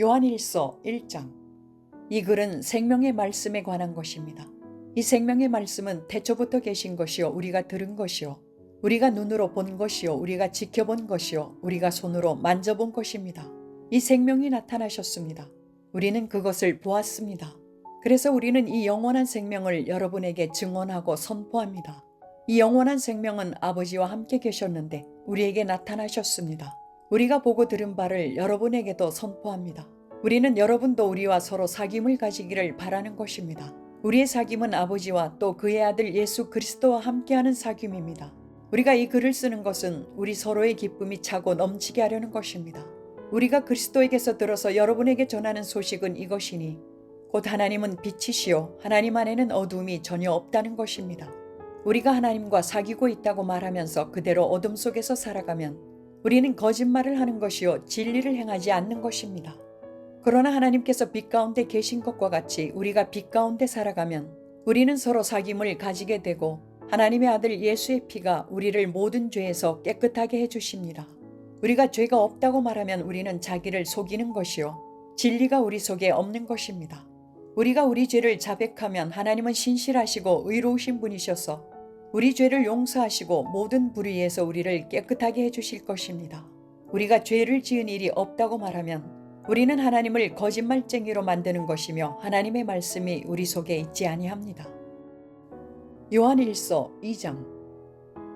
요한일서 1장. 이 글은 생명의 말씀에 관한 것입니다. 이 생명의 말씀은 태초부터 계신 것이요 우리가 들은 것이요 우리가 눈으로 본 것이요 우리가 지켜본 것이요 우리가 손으로 만져본 것입니다. 이 생명이 나타나셨습니다. 우리는 그것을 보았습니다. 그래서 우리는 이 영원한 생명을 여러분에게 증언하고 선포합니다. 이 영원한 생명은 아버지와 함께 계셨는데 우리에게 나타나셨습니다. 우리가 보고 들은 바를 여러분에게도 선포합니다. 우리는 여러분도 우리와 서로 사귐을 가지기를 바라는 것입니다. 우리의 사귐은 아버지와 또 그의 아들 예수 그리스도와 함께하는 사귐입니다. 우리가 이 글을 쓰는 것은 우리 서로의 기쁨이 차고 넘치게 하려는 것입니다. 우리가 그리스도에게서 들어서 여러분에게 전하는 소식은 이것이니 곧 하나님은 빛이시요 하나님 안에는 어두움이 전혀 없다는 것입니다. 우리가 하나님과 사귀고 있다고 말하면서 그대로 어둠 속에서 살아가면 우리는 거짓말을 하는 것이요 진리를 행하지 않는 것입니다. 그러나 하나님께서 빛 가운데 계신 것과 같이 우리가 빛 가운데 살아가면 우리는 서로 사귐을 가지게 되고 하나님의 아들 예수의 피가 우리를 모든 죄에서 깨끗하게 해주십니다. 우리가 죄가 없다고 말하면 우리는 자기를 속이는 것이요 진리가 우리 속에 없는 것입니다. 우리가 우리 죄를 자백하면 하나님은 신실하시고 의로우신 분이셔서 우리 죄를 용서하시고 모든 불의에서 우리를 깨끗하게 해주실 것입니다. 우리가 죄를 지은 일이 없다고 말하면 우리는 하나님을 거짓말쟁이로 만드는 것이며 하나님의 말씀이 우리 속에 있지 아니합니다. 요한일서 2장.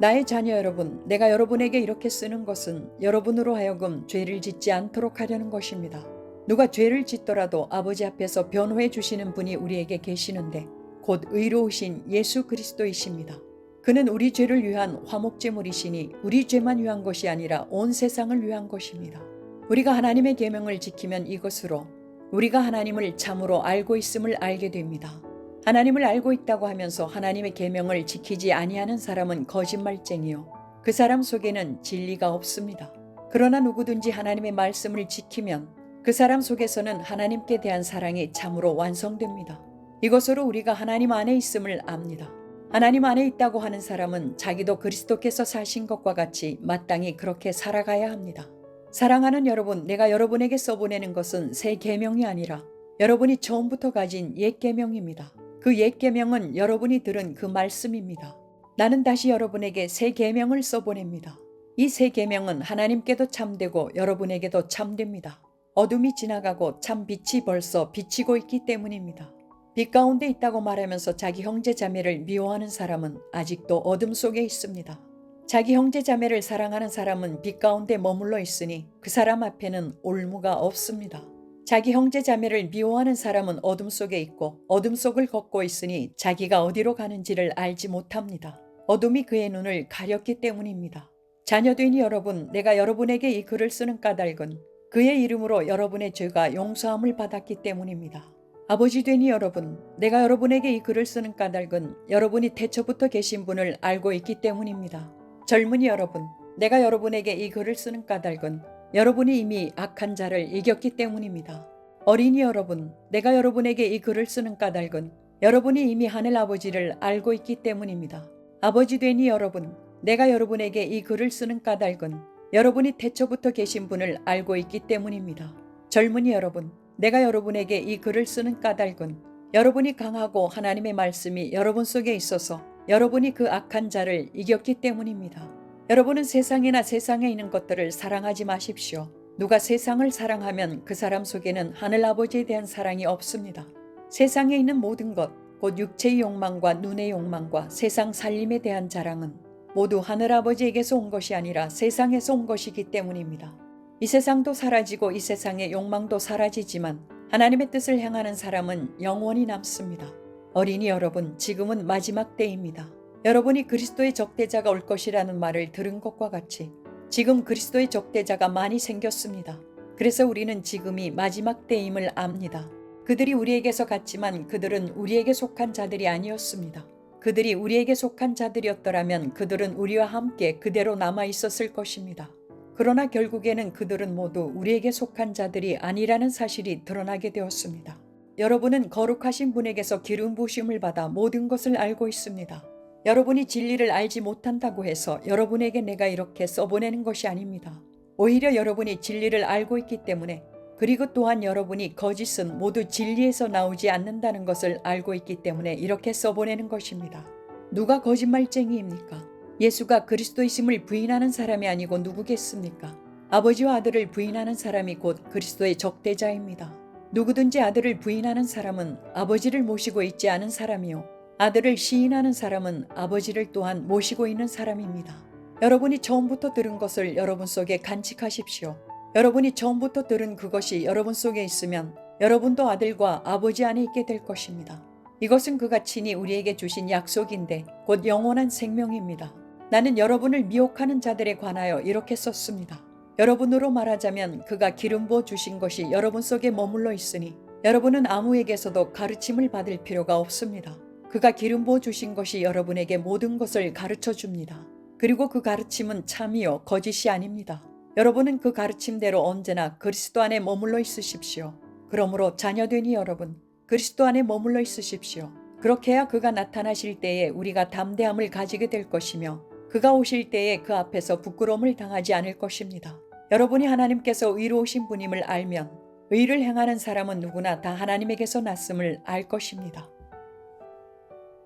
나의 자녀 여러분, 내가 여러분에게 이렇게 쓰는 것은 여러분으로 하여금 죄를 짓지 않도록 하려는 것입니다. 누가 죄를 짓더라도 아버지 앞에서 변호해 주시는 분이 우리에게 계시는데 곧 의로우신 예수 그리스도이십니다. 그는 우리 죄를 위한 화목제물이시니 우리 죄만 위한 것이 아니라 온 세상을 위한 것입니다. 우리가 하나님의 계명을 지키면 이것으로 우리가 하나님을 참으로 알고 있음을 알게 됩니다. 하나님을 알고 있다고 하면서 하나님의 계명을 지키지 아니하는 사람은 거짓말쟁이요 그 사람 속에는 진리가 없습니다. 그러나 누구든지 하나님의 말씀을 지키면 그 사람 속에서는 하나님께 대한 사랑이 참으로 완성됩니다. 이것으로 우리가 하나님 안에 있음을 압니다. 하나님 안에 있다고 하는 사람은 자기도 그리스도께서 사신 것과 같이 마땅히 그렇게 살아가야 합니다. 사랑하는 여러분, 내가 여러분에게 써보내는 것은 새 계명이 아니라 여러분이 처음부터 가진 옛 계명입니다. 그 옛 계명은 여러분이 들은 그 말씀입니다. 나는 다시 여러분에게 새 계명을 써보냅니다. 이 새 계명은 하나님께도 참되고 여러분에게도 참됩니다. 어둠이 지나가고 참 빛이 벌써 비치고 있기 때문입니다. 빛 가운데 있다고 말하면서 자기 형제 자매를 미워하는 사람은 아직도 어둠 속에 있습니다. 자기 형제 자매를 사랑하는 사람은 빛 가운데 머물러 있으니 그 사람 앞에는 올무가 없습니다. 자기 형제 자매를 미워하는 사람은 어둠 속에 있고 어둠 속을 걷고 있으니 자기가 어디로 가는지를 알지 못합니다. 어둠이 그의 눈을 가렸기 때문입니다. 자녀되니 여러분, 내가 여러분에게 이 글을 쓰는 까닭은 그의 이름으로 여러분의 죄가 용서함을 받았기 때문입니다. 아버지 되니 여러분, 내가 여러분에게 이 글을 쓰는 까닭은 여러분이 태초부터 계신 분을 알고 있기 때문입니다. 젊은이 여러분, 내가 여러분에게 이 글을 쓰는 까닭은 여러분이 이미 악한 자를 이겼기 때문입니다. 어린이 여러분, 내가 여러분에게 이 글을 쓰는 까닭은 여러분이 이미 하늘 아버지를 알고 있기 때문입니다. 아버지 되니 여러분, 내가 여러분에게 이 글을 쓰는 까닭은 여러분이 태초부터 계신 분을 알고 있기 때문입니다. 젊은이 여러분, 내가 여러분에게 이 글을 쓰는 까닭은 여러분이 강하고 하나님의 말씀이 여러분 속에 있어서 여러분이 그 악한 자를 이겼기 때문입니다. 여러분은 세상이나 세상에 있는 것들을 사랑하지 마십시오. 누가 세상을 사랑하면 그 사람 속에는 하늘 아버지에 대한 사랑이 없습니다. 세상에 있는 모든 것, 곧 육체의 욕망과 눈의 욕망과 세상 살림에 대한 자랑은 모두 하늘 아버지에게서 온 것이 아니라 세상에서 온 것이기 때문입니다. 이 세상도 사라지고 이 세상의 욕망도 사라지지만 하나님의 뜻을 행하는 사람은 영원히 남습니다. 어린이 여러분, 지금은 마지막 때입니다. 여러분이 그리스도의 적대자가 올 것이라는 말을 들은 것과 같이 지금 그리스도의 적대자가 많이 생겼습니다. 그래서 우리는 지금이 마지막 때임을 압니다. 그들이 우리에게서 갔지만 그들은 우리에게 속한 자들이 아니었습니다. 그들이 우리에게 속한 자들이었더라면 그들은 우리와 함께 그대로 남아 있었을 것입니다. 그러나 결국에는 그들은 모두 우리에게 속한 자들이 아니라는 사실이 드러나게 되었습니다. 여러분은 거룩하신 분에게서 기름 부으심을 받아 모든 것을 알고 있습니다. 여러분이 진리를 알지 못한다고 해서 여러분에게 내가 이렇게 써보내는 것이 아닙니다. 오히려 여러분이 진리를 알고 있기 때문에 그리고 또한 여러분이 거짓은 모두 진리에서 나오지 않는다는 것을 알고 있기 때문에 이렇게 써보내는 것입니다. 누가 거짓말쟁이입니까? 예수가 그리스도이심을 부인하는 사람이 아니고 누구겠습니까? 아버지와 아들을 부인하는 사람이 곧 그리스도의 적대자입니다. 누구든지 아들을 부인하는 사람은 아버지를 모시고 있지 않은 사람이요. 아들을 시인하는 사람은 아버지를 또한 모시고 있는 사람입니다. 여러분이 처음부터 들은 것을 여러분 속에 간직하십시오. 여러분이 처음부터 들은 그것이 여러분 속에 있으면 여러분도 아들과 아버지 안에 있게 될 것입니다. 이것은 그가 친히 우리에게 주신 약속인데 곧 영원한 생명입니다. 나는 여러분을 미혹하는 자들에 관하여 이렇게 썼습니다. 여러분으로 말하자면 그가 기름 부어 주신 것이 여러분 속에 머물러 있으니 여러분은 아무에게서도 가르침을 받을 필요가 없습니다. 그가 기름 부어 주신 것이 여러분에게 모든 것을 가르쳐 줍니다. 그리고 그 가르침은 참이요 거짓이 아닙니다. 여러분은 그 가르침대로 언제나 그리스도 안에 머물러 있으십시오. 그러므로 자녀되니 여러분, 그리스도 안에 머물러 있으십시오. 그렇게 해야 그가 나타나실 때에 우리가 담대함을 가지게 될 것이며 그가 오실 때에 그 앞에서 부끄러움을 당하지 않을 것입니다. 여러분이 하나님께서 의로우신 분임을 알면 의를 행하는 사람은 누구나 다 하나님에게서 났음을 알 것입니다.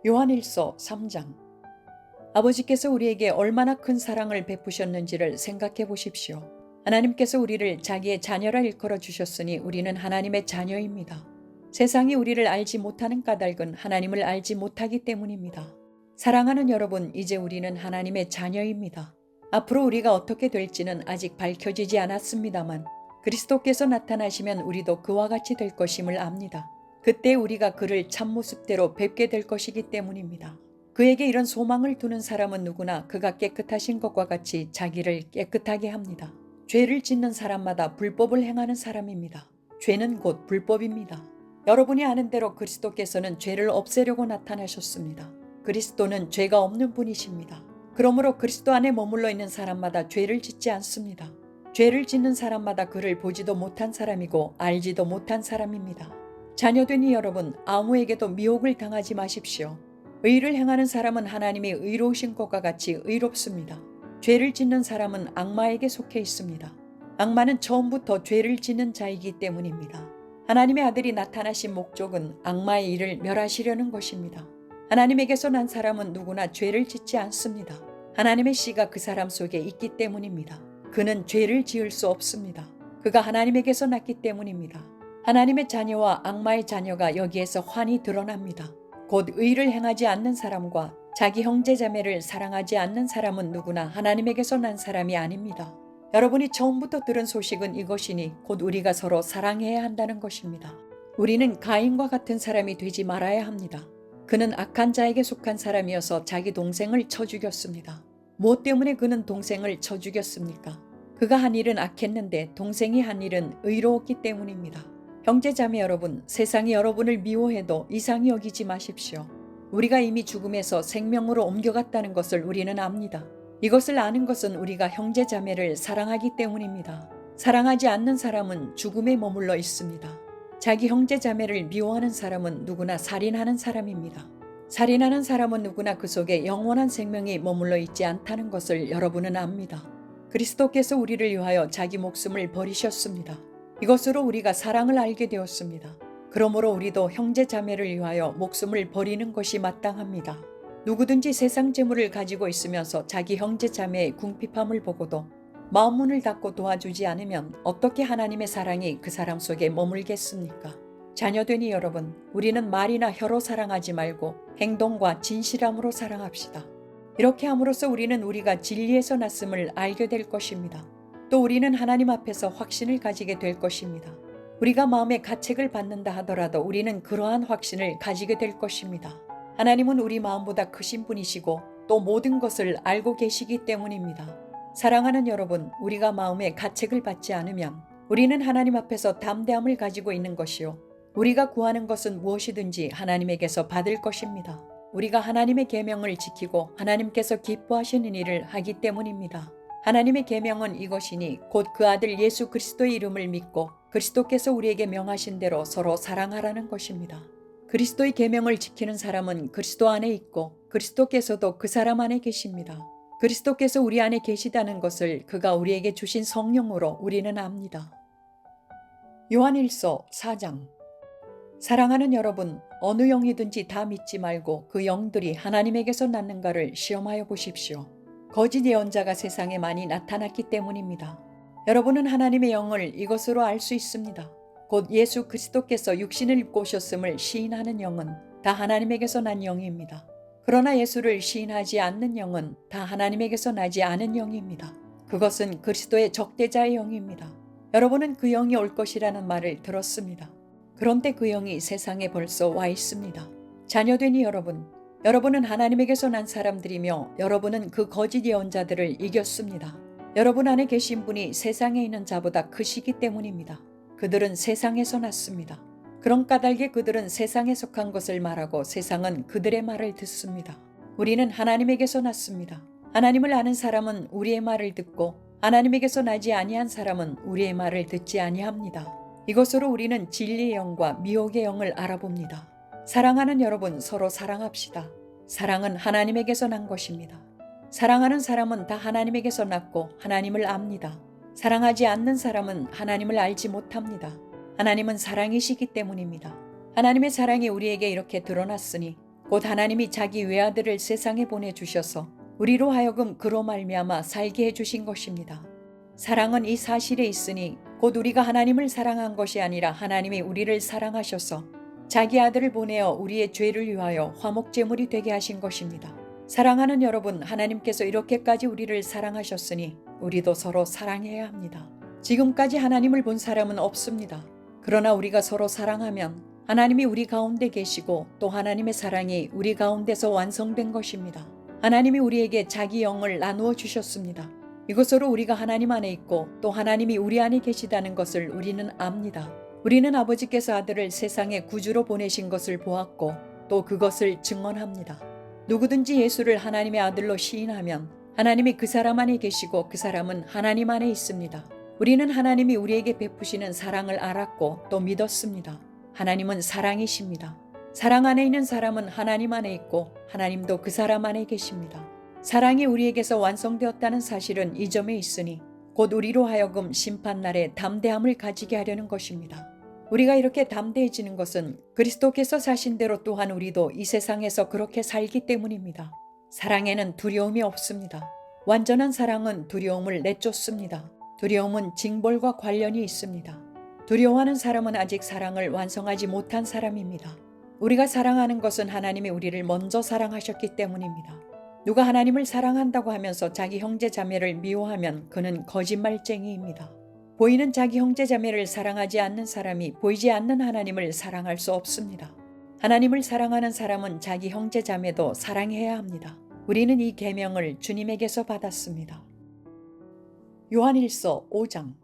요한일서 3장. 아버지께서 우리에게 얼마나 큰 사랑을 베푸셨는지를 생각해 보십시오. 하나님께서 우리를 자기의 자녀라 일컬어 주셨으니 우리는 하나님의 자녀입니다. 세상이 우리를 알지 못하는 까닭은 하나님을 알지 못하기 때문입니다. 사랑하는 여러분, 이제 우리는 하나님의 자녀입니다. 앞으로 우리가 어떻게 될지는 아직 밝혀지지 않았습니다만 그리스도께서 나타나시면 우리도 그와 같이 될 것임을 압니다. 그때 우리가 그를 참모습대로 뵙게 될 것이기 때문입니다. 그에게 이런 소망을 두는 사람은 누구나 그가 깨끗하신 것과 같이 자기를 깨끗하게 합니다. 죄를 짓는 사람마다 불법을 행하는 사람입니다. 죄는 곧 불법입니다. 여러분이 아는 대로 그리스도께서는 죄를 없애려고 나타나셨습니다. 그리스도는 죄가 없는 분이십니다. 그러므로 그리스도 안에 머물러 있는 사람마다 죄를 짓지 않습니다. 죄를 짓는 사람마다 그를 보지도 못한 사람이고 알지도 못한 사람입니다. 자녀되니 여러분, 아무에게도 미혹을 당하지 마십시오. 의를 행하는 사람은 하나님이 의로우신 것과 같이 의롭습니다. 죄를 짓는 사람은 악마에게 속해 있습니다. 악마는 처음부터 죄를 짓는 자이기 때문입니다. 하나님의 아들이 나타나신 목적은 악마의 일을 멸하시려는 것입니다. 하나님에게서 난 사람은 누구나 죄를 짓지 않습니다. 하나님의 씨가 그 사람 속에 있기 때문입니다. 그는 죄를 지을 수 없습니다. 그가 하나님에게서 났기 때문입니다. 하나님의 자녀와 악마의 자녀가 여기에서 환히 드러납니다. 곧 의를 행하지 않는 사람과 자기 형제 자매를 사랑하지 않는 사람은 누구나 하나님에게서 난 사람이 아닙니다. 여러분이 처음부터 들은 소식은 이것이니 곧 우리가 서로 사랑해야 한다는 것입니다. 우리는 가인과 같은 사람이 되지 말아야 합니다. 그는 악한 자에게 속한 사람이어서 자기 동생을 쳐 죽였습니다. 무엇 때문에 그는 동생을 쳐 죽였습니까? 그가 한 일은 악했는데 동생이 한 일은 의로웠기 때문입니다. 형제자매 여러분, 세상이 여러분을 미워해도 이상히 여기지 마십시오. 우리가 이미 죽음에서 생명으로 옮겨갔다는 것을 우리는 압니다. 이것을 아는 것은 우리가 형제자매를 사랑하기 때문입니다. 사랑하지 않는 사람은 죽음에 머물러 있습니다. 자기 형제자매를 미워하는 사람은 누구나 살인하는 사람입니다. 살인하는 사람은 누구나 그 속에 영원한 생명이 머물러 있지 않다는 것을 여러분은 압니다. 그리스도께서 우리를 위하여 자기 목숨을 버리셨습니다. 이것으로 우리가 사랑을 알게 되었습니다. 그러므로 우리도 형제 자매를 위하여 목숨을 버리는 것이 마땅합니다. 누구든지 세상 재물을 가지고 있으면서 자기 형제 자매의 궁핍함을 보고도 마음문을 닫고 도와주지 않으면 어떻게 하나님의 사랑이 그 사람 속에 머물겠습니까? 자녀되니 여러분, 우리는 말이나 혀로 사랑하지 말고 행동과 진실함으로 사랑합시다. 이렇게 함으로써 우리는 우리가 진리에서 났음을 알게 될 것입니다. 또 우리는 하나님 앞에서 확신을 가지게 될 것입니다. 우리가 마음에 가책을 받는다 하더라도 우리는 그러한 확신을 가지게 될 것입니다. 하나님은 우리 마음보다 크신 분이시고 또 모든 것을 알고 계시기 때문입니다. 사랑하는 여러분, 우리가 마음에 가책을 받지 않으면 우리는 하나님 앞에서 담대함을 가지고 있는 것이요. 우리가 구하는 것은 무엇이든지 하나님에게서 받을 것입니다. 우리가 하나님의 계명을 지키고 하나님께서 기뻐하시는 일을 하기 때문입니다. 하나님의 계명은 이것이니 곧 그 아들 예수 그리스도의 이름을 믿고 그리스도께서 우리에게 명하신 대로 서로 사랑하라는 것입니다. 그리스도의 계명을 지키는 사람은 그리스도 안에 있고 그리스도께서도 그 사람 안에 계십니다. 그리스도께서 우리 안에 계시다는 것을 그가 우리에게 주신 성령으로 우리는 압니다. 요한일서 4장. 사랑하는 여러분, 어느 영이든지 다 믿지 말고 그 영들이 하나님에게서 났는가를 시험하여 보십시오. 거짓 예언자가 세상에 많이 나타났기 때문입니다. 여러분은 하나님의 영을 이것으로 알 수 있습니다. 곧 예수 그리스도께서 육신을 입고 오셨음을 시인하는 영은 다 하나님에게서 난 영입니다. 그러나 예수를 시인하지 않는 영은 다 하나님에게서 나지 않은 영입니다. 그것은 그리스도의 적대자의 영입니다. 여러분은 그 영이 올 것이라는 말을 들었습니다. 그런데 그 영이 세상에 벌써 와 있습니다. 자녀되니 여러분은 하나님에게서 난 사람들이며 여러분은 그 거짓 예언자들을 이겼습니다. 여러분 안에 계신 분이 세상에 있는 자보다 크시기 때문입니다. 그들은 세상에서 났습니다. 그런 까닭에 그들은 세상에 속한 것을 말하고 세상은 그들의 말을 듣습니다. 우리는 하나님에게서 났습니다. 하나님을 아는 사람은 우리의 말을 듣고 하나님에게서 나지 아니한 사람은 우리의 말을 듣지 아니합니다. 이것으로 우리는 진리의 영과 미혹의 영을 알아봅니다. 사랑하는 여러분, 서로 사랑합시다. 사랑은 하나님에게서 난 것입니다. 사랑하는 사람은 다 하나님에게서 났고 하나님을 압니다. 사랑하지 않는 사람은 하나님을 알지 못합니다. 하나님은 사랑이시기 때문입니다. 하나님의 사랑이 우리에게 이렇게 드러났으니 곧 하나님이 자기 외아들을 세상에 보내주셔서 우리로 하여금 그로 말미암아 살게 해주신 것입니다. 사랑은 이 사실에 있으니 곧 우리가 하나님을 사랑한 것이 아니라 하나님이 우리를 사랑하셔서 자기 아들을 보내어 우리의 죄를 위하여 화목제물이 되게 하신 것입니다. 사랑하는 여러분, 하나님께서 이렇게까지 우리를 사랑하셨으니 우리도 서로 사랑해야 합니다. 지금까지 하나님을 본 사람은 없습니다. 그러나 우리가 서로 사랑하면 하나님이 우리 가운데 계시고 또 하나님의 사랑이 우리 가운데서 완성된 것입니다. 하나님이 우리에게 자기 영을 나누어 주셨습니다. 이것으로 우리가 하나님 안에 있고 또 하나님이 우리 안에 계시다는 것을 우리는 압니다. 우리는 아버지께서 아들을 세상에 구주로 보내신 것을 보았고 또 그것을 증언합니다. 누구든지 예수를 하나님의 아들로 시인하면 하나님이 그 사람 안에 계시고 그 사람은 하나님 안에 있습니다. 우리는 하나님이 우리에게 베푸시는 사랑을 알았고 또 믿었습니다. 하나님은 사랑이십니다. 사랑 안에 있는 사람은 하나님 안에 있고 하나님도 그 사람 안에 계십니다. 사랑이 우리에게서 완성되었다는 사실은 이 점에 있으니 곧 우리로 하여금 심판날에 담대함을 가지게 하려는 것입니다. 우리가 이렇게 담대해지는 것은 그리스도께서 사신 대로 또한 우리도 이 세상에서 그렇게 살기 때문입니다. 사랑에는 두려움이 없습니다. 완전한 사랑은 두려움을 내쫓습니다. 두려움은 징벌과 관련이 있습니다. 두려워하는 사람은 아직 사랑을 완성하지 못한 사람입니다. 우리가 사랑하는 것은 하나님이 우리를 먼저 사랑하셨기 때문입니다. 누가 하나님을 사랑한다고 하면서 자기 형제 자매를 미워하면 그는 거짓말쟁이입니다. 보이는 자기 형제 자매를 사랑하지 않는 사람이 보이지 않는 하나님을 사랑할 수 없습니다. 하나님을 사랑하는 사람은 자기 형제 자매도 사랑해야 합니다. 우리는 이 계명을 주님에게서 받았습니다. 요한일서 5장.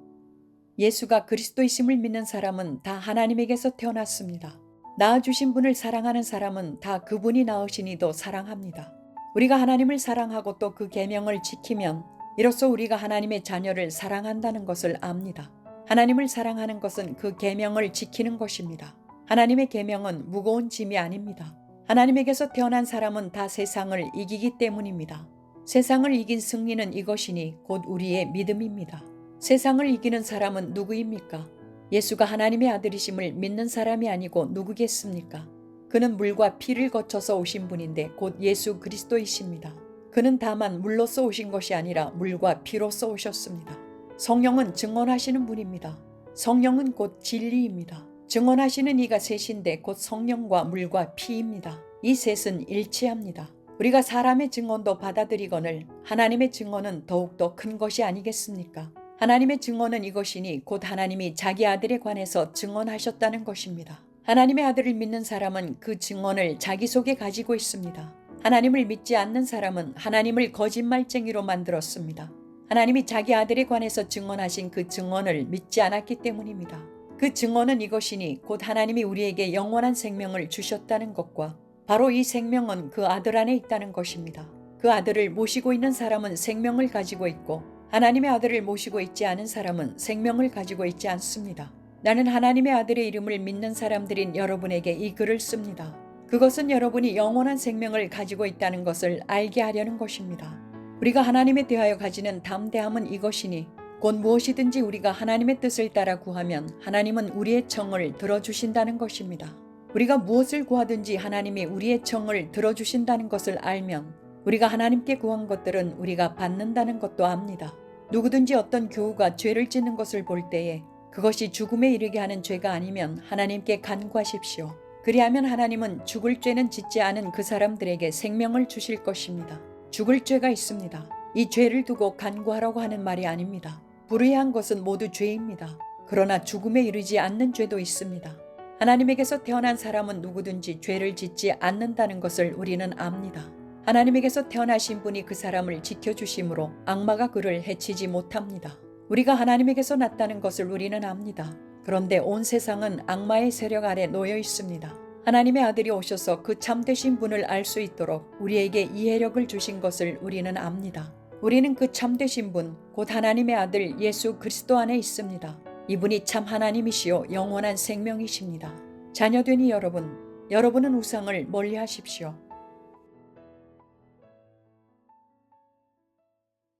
예수가 그리스도이심을 믿는 사람은 다 하나님에게서 태어났습니다. 낳아주신 분을 사랑하는 사람은 다 그분이 낳으시니도 사랑합니다. 우리가 하나님을 사랑하고 또 그 계명을 지키면 이로써 우리가 하나님의 자녀를 사랑한다는 것을 압니다. 하나님을 사랑하는 것은 그 계명을 지키는 것입니다. 하나님의 계명은 무거운 짐이 아닙니다. 하나님에게서 태어난 사람은 다 세상을 이기기 때문입니다. 세상을 이긴 승리는 이것이니 곧 우리의 믿음입니다. 세상을 이기는 사람은 누구입니까? 예수가 하나님의 아들이심을 믿는 사람이 아니고 누구겠습니까? 그는 물과 피를 거쳐서 오신 분인데 곧 예수 그리스도이십니다. 그는 다만 물로서 오신 것이 아니라 물과 피로서 오셨습니다. 성령은 증언하시는 분입니다. 성령은 곧 진리입니다. 증언하시는 이가 셋인데 곧 성령과 물과 피입니다. 이 셋은 일치합니다. 우리가 사람의 증언도 받아들이거늘 하나님의 증언은 더욱더 큰 것이 아니겠습니까? 하나님의 증언은 이것이니 곧 하나님이 자기 아들에 관해서 증언하셨다는 것입니다. 하나님의 아들을 믿는 사람은 그 증언을 자기 속에 가지고 있습니다. 하나님을 믿지 않는 사람은 하나님을 거짓말쟁이로 만들었습니다. 하나님이 자기 아들에 관해서 증언하신 그 증언을 믿지 않았기 때문입니다. 그 증언은 이것이니 곧 하나님이 우리에게 영원한 생명을 주셨다는 것과 바로 이 생명은 그 아들 안에 있다는 것입니다. 그 아들을 모시고 있는 사람은 생명을 가지고 있고 하나님의 아들을 모시고 있지 않은 사람은 생명을 가지고 있지 않습니다. 나는 하나님의 아들의 이름을 믿는 사람들인 여러분에게 이 글을 씁니다. 그것은 여러분이 영원한 생명을 가지고 있다는 것을 알게 하려는 것입니다. 우리가 하나님에 대하여 가지는 담대함은 이것이니 곧 무엇이든지 우리가 하나님의 뜻을 따라 구하면 하나님은 우리의 청을 들어주신다는 것입니다. 우리가 무엇을 구하든지 하나님이 우리의 청을 들어주신다는 것을 알면 우리가 하나님께 구한 것들은 우리가 받는다는 것도 압니다. 누구든지 어떤 교우가 죄를 짓는 것을 볼 때에 그것이 죽음에 이르게 하는 죄가 아니면 하나님께 간구하십시오. 그리하면 하나님은 죽을 죄는 짓지 않은 그 사람들에게 생명을 주실 것입니다. 죽을 죄가 있습니다. 이 죄를 두고 간구하라고 하는 말이 아닙니다. 불의한 것은 모두 죄입니다. 그러나 죽음에 이르지 않는 죄도 있습니다. 하나님에게서 태어난 사람은 누구든지 죄를 짓지 않는다는 것을 우리는 압니다. 하나님에게서 태어나신 분이 그 사람을 지켜주심으로 악마가 그를 해치지 못합니다. 우리가 하나님에게서 났다는 것을 우리는 압니다. 그런데 온 세상은 악마의 세력 아래 놓여 있습니다. 하나님의 아들이 오셔서 그 참되신 분을 알 수 있도록 우리에게 이해력을 주신 것을 우리는 압니다. 우리는 그 참되신 분, 곧 하나님의 아들 예수 그리스도 안에 있습니다. 이분이 참 하나님이시요 영원한 생명이십니다. 자녀되니 여러분, 여러분은 우상을 멀리하십시오.